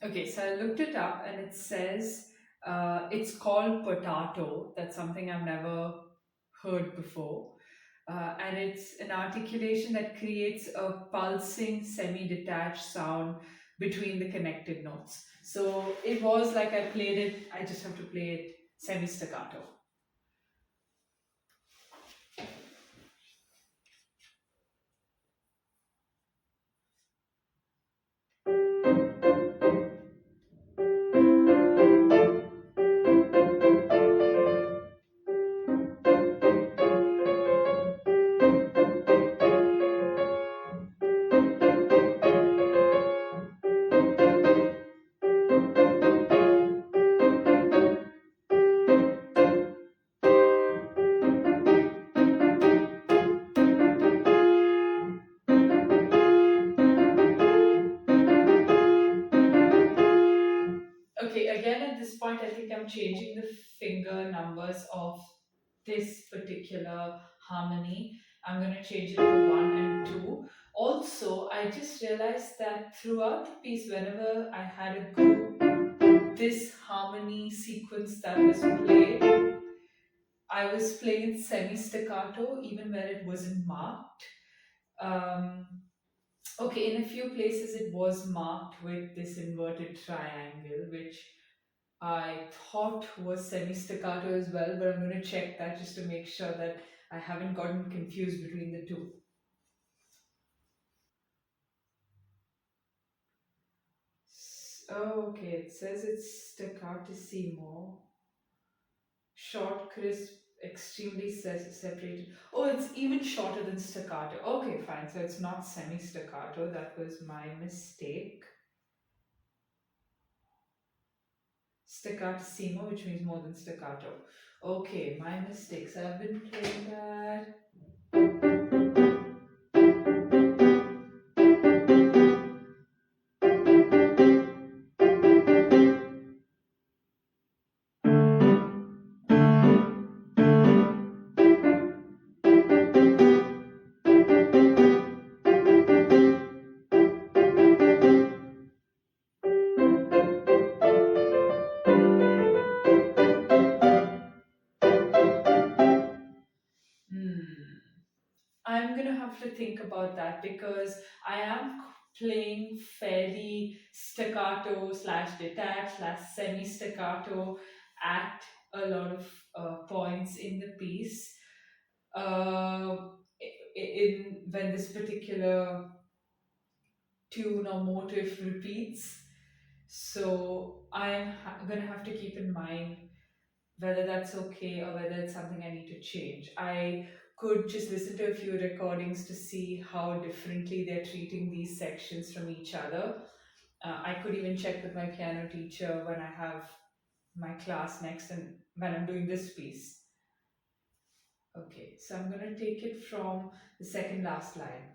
Okay, so I looked it up and it says it's called potato. That's something I've never heard before. And it's an articulation that creates a pulsing, semi detached sound between the connected notes. So it was like I played it, I just have to play it semi staccato. Okay, again at this point, I think I'm changing the finger numbers of this particular harmony. I'm going to change it to one and two. Also, I just realized that throughout the piece, whenever I had a group, this harmony sequence that was played, I was playing it semi staccato, even where it wasn't marked. Um, okay, in a few places, it was marked with this inverted triangle, which I thought was semi staccato as well, but I'm going to check that just to make sure that I haven't gotten confused between the two. Oh, okay, it says it's staccatissimo, short, crisp, extremely separated. Oh, it's even shorter than staccato. Okay, fine. So it's not semi staccato. That was my mistake. Staccatissimo, which means more than staccato. Okay, my mistakes. I've been playing that. Hmm. I'm gonna have to think about that because I am playing fairly staccato slash detached slash semi staccato at a lot of points in the piece. In when this particular tune or motif repeats, so gonna have to keep in mind whether that's okay or whether it's something I need to change. I could just listen to a few recordings to see how differently they're treating these sections from each other. I could even check with my piano teacher when I have my class next and when I'm doing this piece. Okay, so I'm going to take it from the second last line.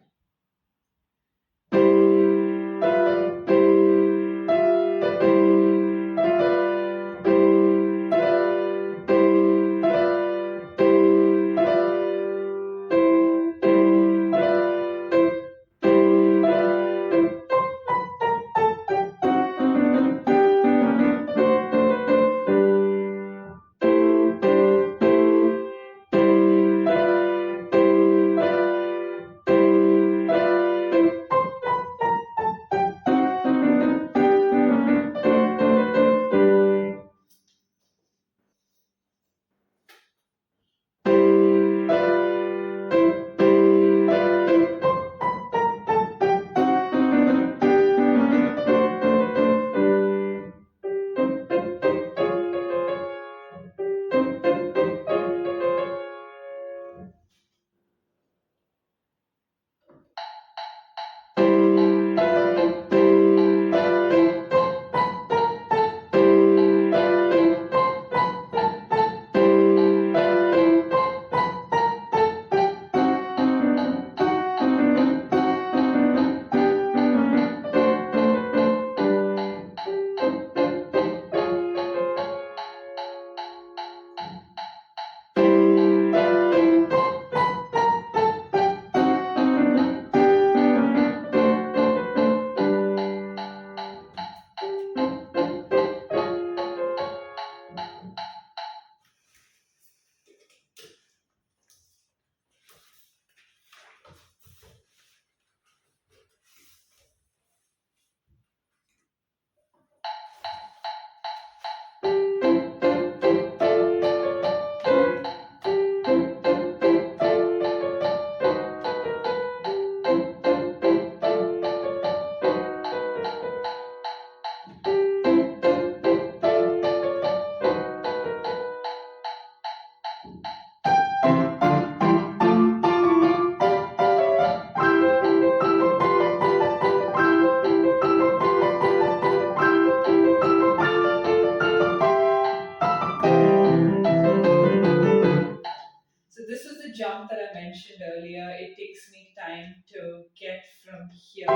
to get from here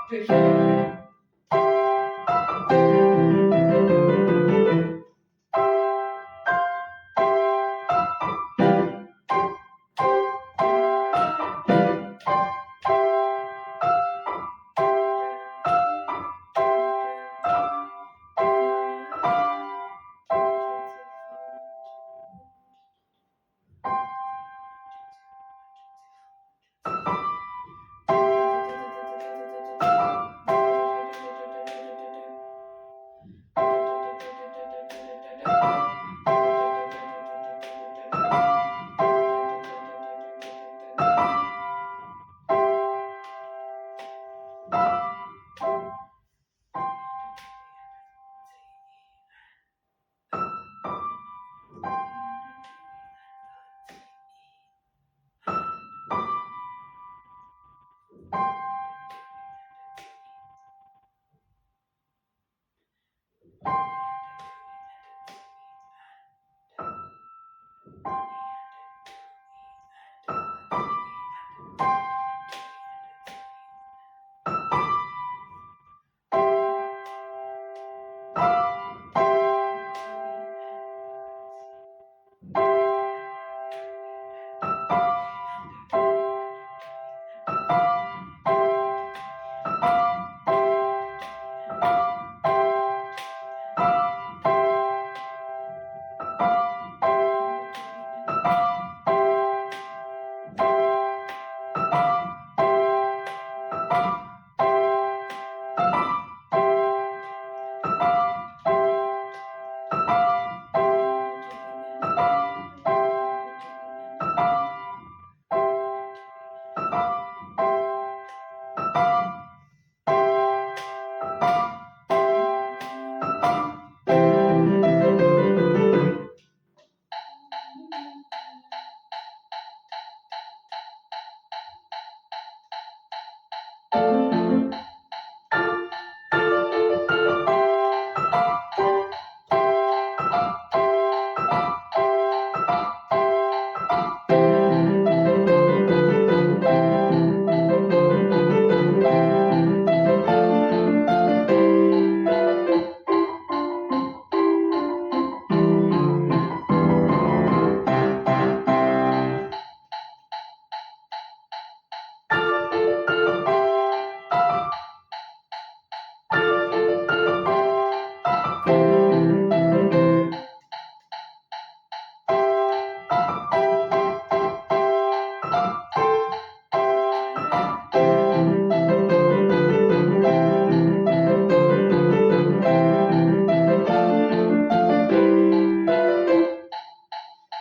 to here.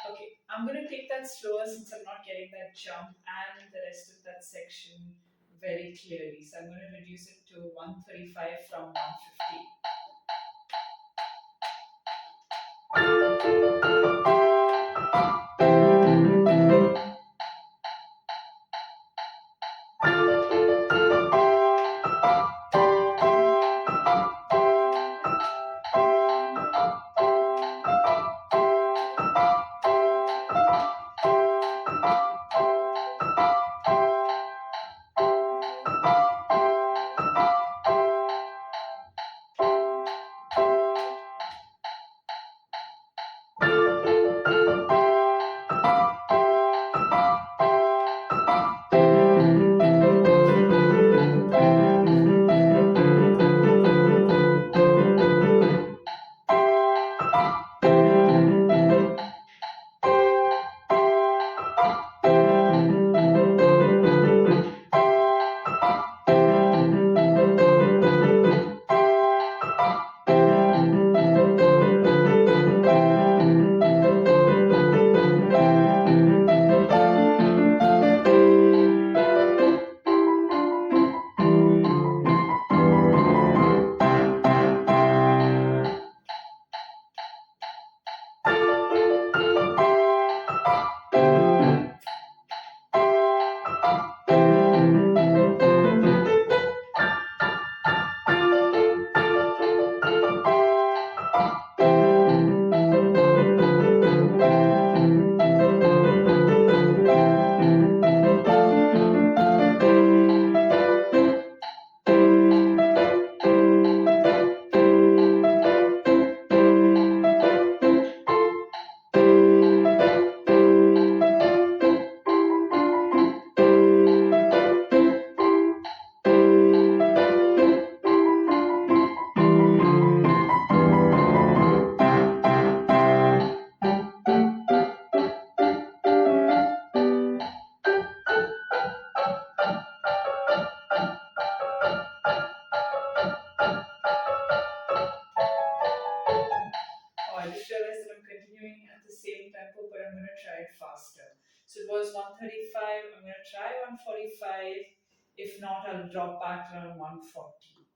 Okay, I'm gonna take that slower since I'm not getting that jump and the rest of that section very clearly. So I'm gonna reduce it to 135 from 150. 145. If not, I'll drop back around 140.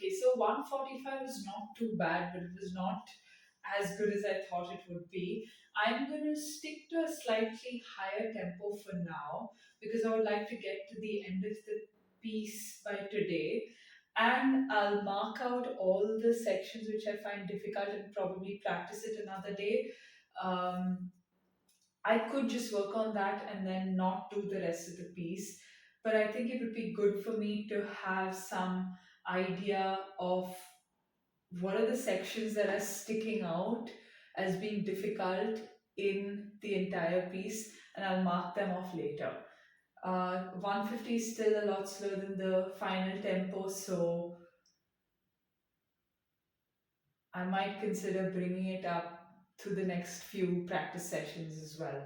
Okay, so 145 is not too bad, but it was not as good as I thought it would be. I'm going to stick to a slightly higher tempo for now because I would like to get to the end of the piece by today. And I'll mark out all the sections which I find difficult and probably practice it another day. Um, I could just work on that and then not do the rest of the piece. But I think it would be good for me to have some idea of what are the sections that are sticking out as being difficult in the entire piece, and I'll mark them off later. 150 is still a lot slower than the final tempo, so I might consider bringing it up to the next few practice sessions as well.